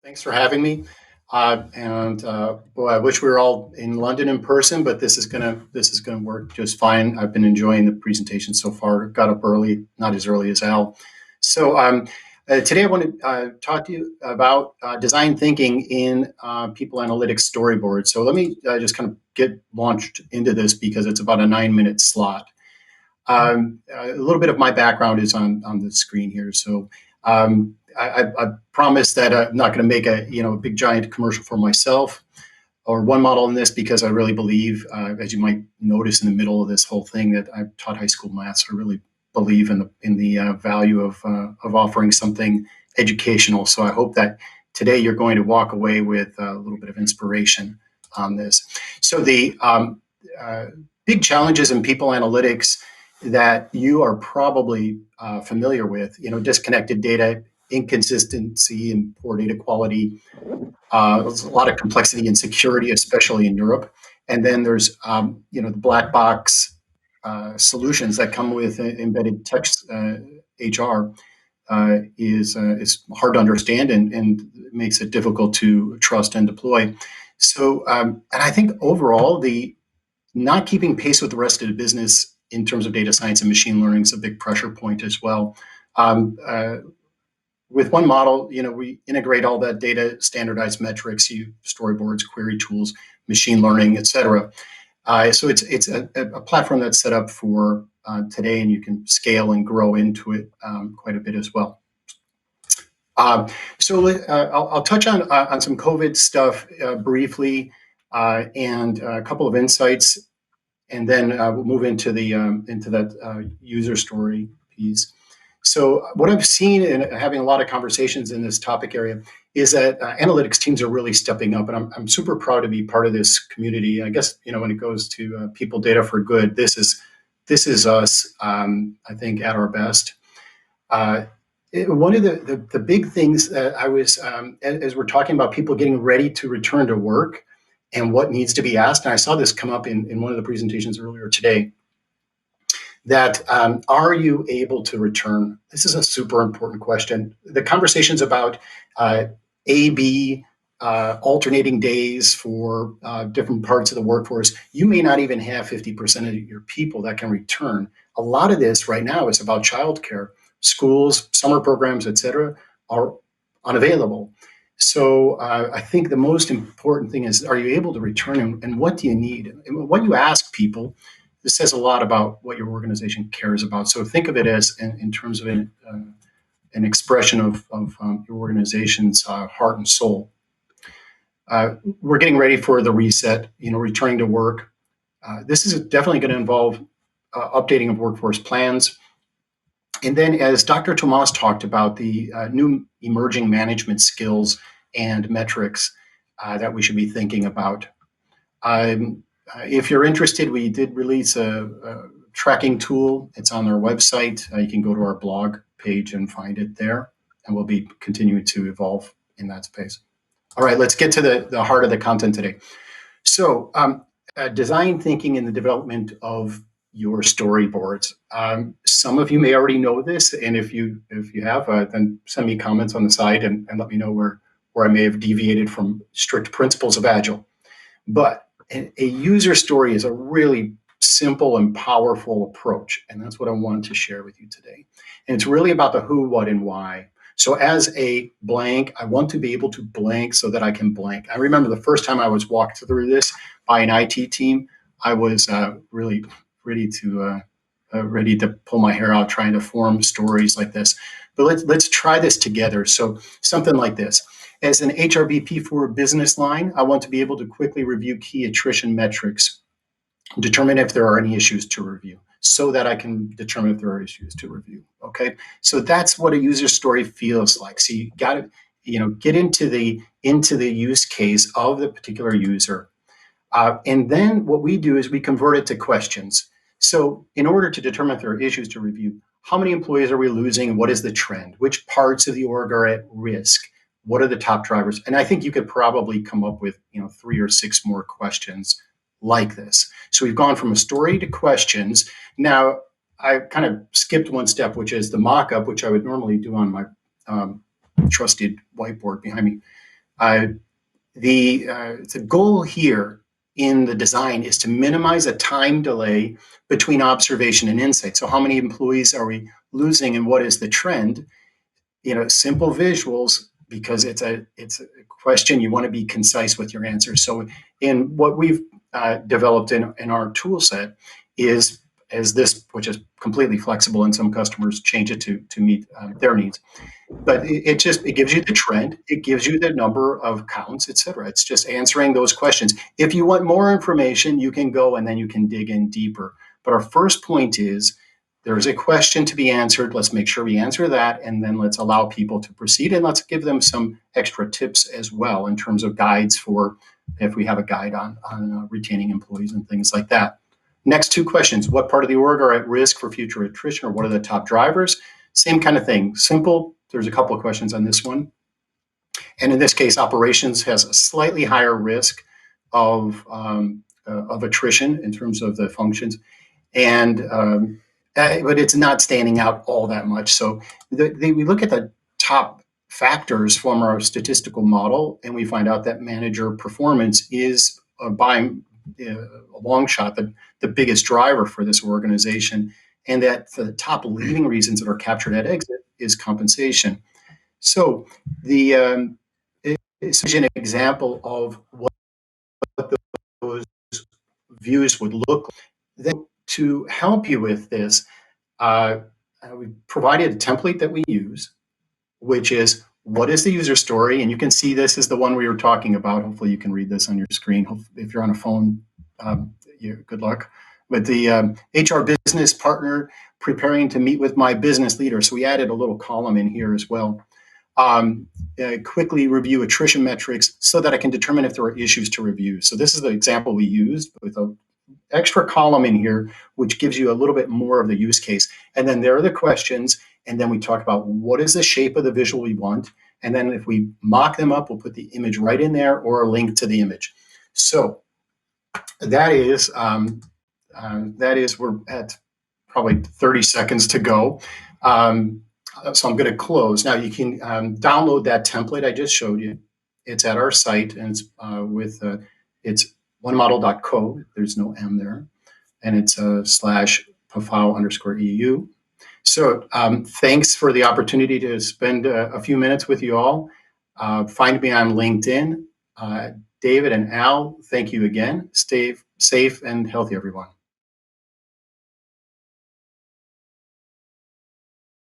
Thanks for having me. Boy, I wish we were all in London in person, but this is gonna work just fine. I've been enjoying the presentation so far. Got up early, not as early as Al. Today I want to talk to you about design thinking in people analytics storyboards. So let me just kind of get launched into this because it's about a 9-minute slot. A little bit of my background is on the screen here. I promise that I'm not going to make a big giant commercial for myself or OneModel in this because I really believe, as you might notice in the middle of this whole thing, that I've taught high school maths. I really believe in the value of offering something educational. So I hope that today you're going to walk away with a little bit of inspiration on this. So the big challenges in people analytics that you are probably familiar with, disconnected data, inconsistency in poor data quality. There's a lot of complexity and security, especially in Europe. And then there's, the black box solutions that come with embedded text HR is hard to understand and makes it difficult to trust and deploy. And I think overall, the not keeping pace with the rest of the business in terms of data science and machine learning is a big pressure point as well. With OneModel, we integrate all that data, standardized metrics, storyboards, query tools, machine learning, et cetera. So it's a platform that's set up for today, and you can scale and grow into it quite a bit as well. I'll touch on some COVID stuff briefly and a couple of insights, and then we'll move into that user story piece. So what I've seen in having a lot of conversations in this topic area is that analytics teams are really stepping up, and I'm super proud to be part of this community. I guess when it goes to people data for good, this is us. I think at our best. One of the big things that I was as we're talking about people getting ready to return to work and what needs to be asked, and I saw this come up in one of the presentations earlier today. That are you able to return? This is a super important question. The conversations about A/B alternating days for different parts of the workforce, you may not even have 50% of your people that can return. A lot of this right now is about childcare. Schools, summer programs, et cetera, are unavailable. So I think the most important thing is, are you able to return, and what do you need? And what you ask people, this says a lot about what your organization cares about. So think of it as in terms of an expression of your organization's heart and soul. We're getting ready for the reset, returning to work. This is definitely going to involve updating of workforce plans. And then, as Dr. Tomas talked about, the new emerging management skills and metrics that we should be thinking about. If you're interested, we did release a tracking tool. It's on our website. You can go to our blog page and find it there, and we'll be continuing to evolve in that space. All right, let's get to the heart of the content today. So design thinking in the development of your storyboards. Some of you may already know this, and if you have, then send me comments on the side and let me know where I may have deviated from strict principles of Agile. But a user story is a really simple and powerful approach, and that's what I wanted to share with you today. And it's really about the who, what, and why. So as a blank, I want to be able to blank so that I can blank. I remember the first time I was walked through this by an IT team, I was really ready to pull my hair out trying to form stories like this. But let's try this together. So something like this. As an HRBP for a business line, I want to be able to quickly review key attrition metrics, determine if there are any issues to review, so that I can determine if there are issues to review. Okay, so that's what a user story feels like. So you got to, get into the use case of the particular user, and then what we do is we convert it to questions. So in order to determine if there are issues to review, how many employees are we losing, and what is the trend? Which parts of the org are at risk? What are the top drivers? And I think you could probably come up with 3 or 6 more questions like this. So we've gone from a story to questions. Now, I kind of skipped one step, which is the mock-up, which I would normally do on my trusted whiteboard behind me. The goal here in the design is to minimize a time delay between observation and insight. So how many employees are we losing and what is the trend? Simple visuals, because it's a question, you want to be concise with your answers. So in what we've developed in our tool set is as this, which is completely flexible, and some customers change it to meet their needs. But it gives you the trend, it gives you the number of counts, et cetera. It's just answering those questions. If you want more information, you can go and then you can dig in deeper. But our first point is there's a question to be answered. Let's make sure we answer that, and then let's allow people to proceed, and let's give them some extra tips as well in terms of guides for if we have a guide on retaining employees and things like that. Next two questions: what part of the org are at risk for future attrition, or what are the top drivers? Same kind of thing, simple. There's a couple of questions on this one. And in this case, operations has a slightly higher risk of attrition in terms of the functions. But it's not standing out all that much. So we look at the top factors from our statistical model, and we find out that manager performance is by a long shot the biggest driver for this organization, and that the top leading reasons that are captured at exit is compensation. So it's an example of what those views would look like. Then to help you with this, we provided a template that we use, which is what is the user story? And you can see this is the one we were talking about. Hopefully you can read this on your screen. If you're on a phone, good luck. But the HR business partner preparing to meet with my business leader. So we added a little column in here as well. Quickly review attrition metrics so that I can determine if there are issues to review. So this is the example we used with an extra column in here, which gives you a little bit more of the use case. And then there are the questions. And then we talk about what is the shape of the visual we want. And then if we mock them up, we'll put the image right in there or a link to the image. So that is we're at probably 30 seconds to go. So I'm going to close. Now you can download that template I just showed you. It's at our site, and it's it's onemodel.co. There's no M there, and it's /PAFOW_EU. So thanks for the opportunity to spend a few minutes with you all. Find me on LinkedIn. David and Al, thank you again. Stay safe and healthy, everyone.